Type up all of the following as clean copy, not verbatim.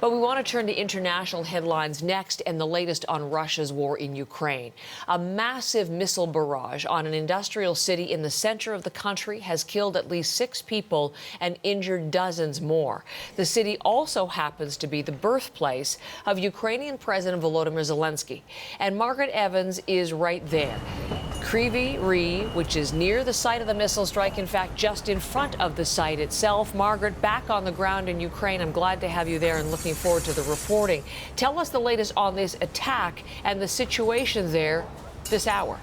But we want to turn to international headlines next and the latest on Russia's war in Ukraine. A massive missile barrage on an industrial city in the center of the country has killed at least 6 people and injured dozens more. The city also happens to be the birthplace of Ukrainian President Volodymyr Zelenskyy. And Margaret Evans is right there. Kryvyi Rih, which is near the site of the missile strike, in fact, just in front of the site itself. Margaret, back on the ground in Ukraine. I'm glad to have you there and looking forward to the reporting. Tell us the latest on this attack and the situation there this hour.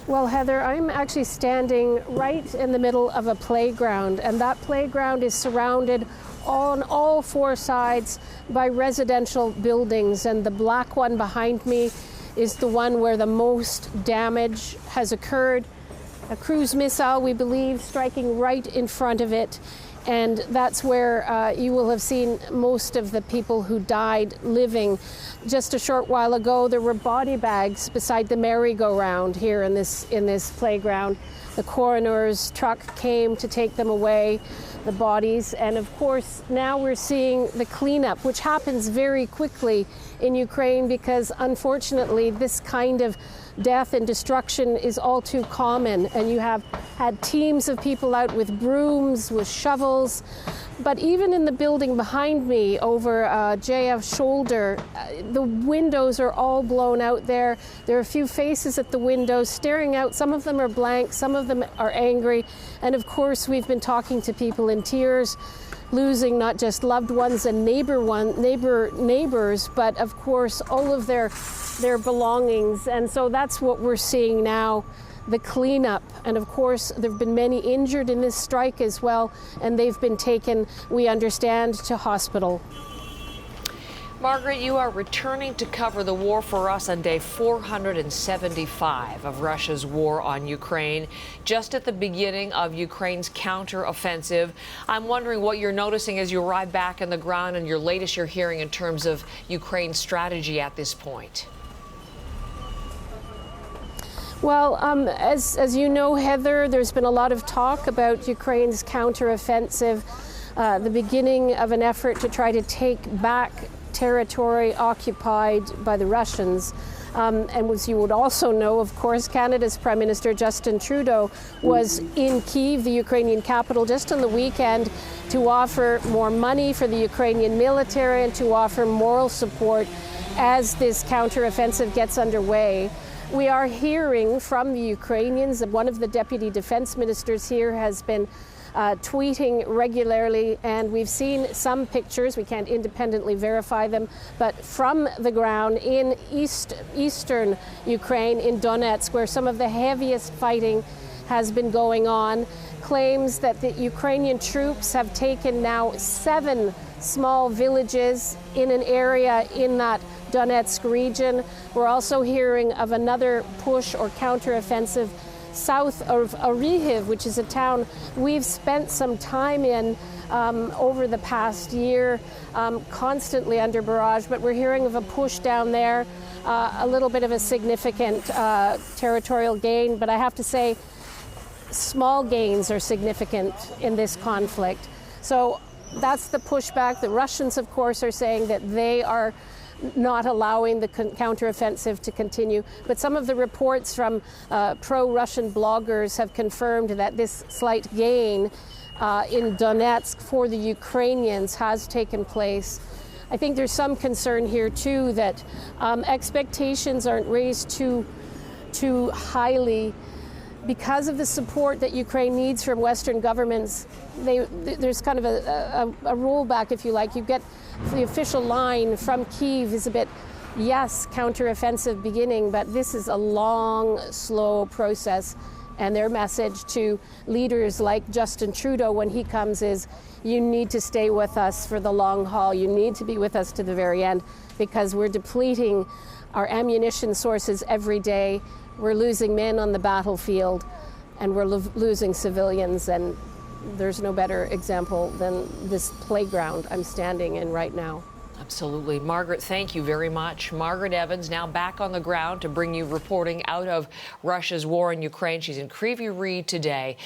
Well, Heather, I'm actually standing right in the middle of a playground, and that playground is surrounded on all 4 sides by residential buildings, and the black one behind me is the one where the most damage has occurred. A cruise missile, we believe, striking right in front of it. And that's where you will have seen most of the people who died living. Just a short while ago, there were body bags beside the merry-go-round here in this playground. The coroner's truck came to take them away, the bodies. And of course, now we're seeing the cleanup, which happens very quickly in Ukraine because, unfortunately, this kind of death and destruction is all too common. And you have had teams of people out with brooms, with shovels. But even in the building behind me over JF's shoulder, the windows are all blown out there. There are a few faces at the windows staring out. Some of them are blank, some of them are angry. And of course, we've been talking to people in tears, losing not just loved ones and neighbors, but of course, all of their belongings. And so that's what we're seeing now, the cleanup. And of course, there have been many injured in this strike as well, and they've been taken, we understand, to hospital. Margaret, you are returning to cover the war for us on day 475 of Russia's war on Ukraine, just at the beginning of Ukraine's counteroffensive. I'm wondering what you're noticing as you arrive back on the ground and your latest you're hearing in terms of Ukraine's strategy at this point. Well, as you know, Heather, there's been a lot of talk about Ukraine's counteroffensive, the beginning of an effort to try to take back territory occupied by the Russians. And as you would also know, of course, Canada's Prime Minister Justin Trudeau was in Kyiv, the Ukrainian capital, just on the weekend to offer more money for the Ukrainian military and to offer moral support as this counteroffensive gets underway. We are hearing from the Ukrainians. One of the deputy defense ministers here has been tweeting regularly, and we've seen some pictures, we can't independently verify them, but from the ground in eastern Ukraine, in Donetsk, where some of the heaviest fighting has been going on, claims that the Ukrainian troops have taken now 7 small villages in an area in that Donetsk region. We're also hearing of another push or counteroffensive south of Kryvyi, which is a town we've spent some time in over the past year, constantly under barrage, but we're hearing of a push down there, a little bit of a significant territorial gain, but I have to say small gains are significant in this conflict. So that's the pushback. The Russians, of course, are saying that they are not allowing the counteroffensive to continue. But some of the reports from pro-Russian bloggers have confirmed that this slight gain in Donetsk for the Ukrainians has taken place. I think there's some concern here, too, that expectations aren't raised too highly because of the support that Ukraine needs from Western governments. There's kind of a rollback, if you like. You get the official line from Kyiv is a bit, yes, counteroffensive beginning, but this is a long, slow process. And their message to leaders like Justin Trudeau when he comes is, you need to stay with us for the long haul. You need to be with us to the very end because we're depleting our ammunition sources every day. We're losing men on the battlefield, and we're losing civilians, and there's no better example than this playground I'm standing in right now. Absolutely. Margaret, thank you very much. Margaret Evans now back on the ground to bring you reporting out of Russia's war in Ukraine. She's in Kryvyi Rih today.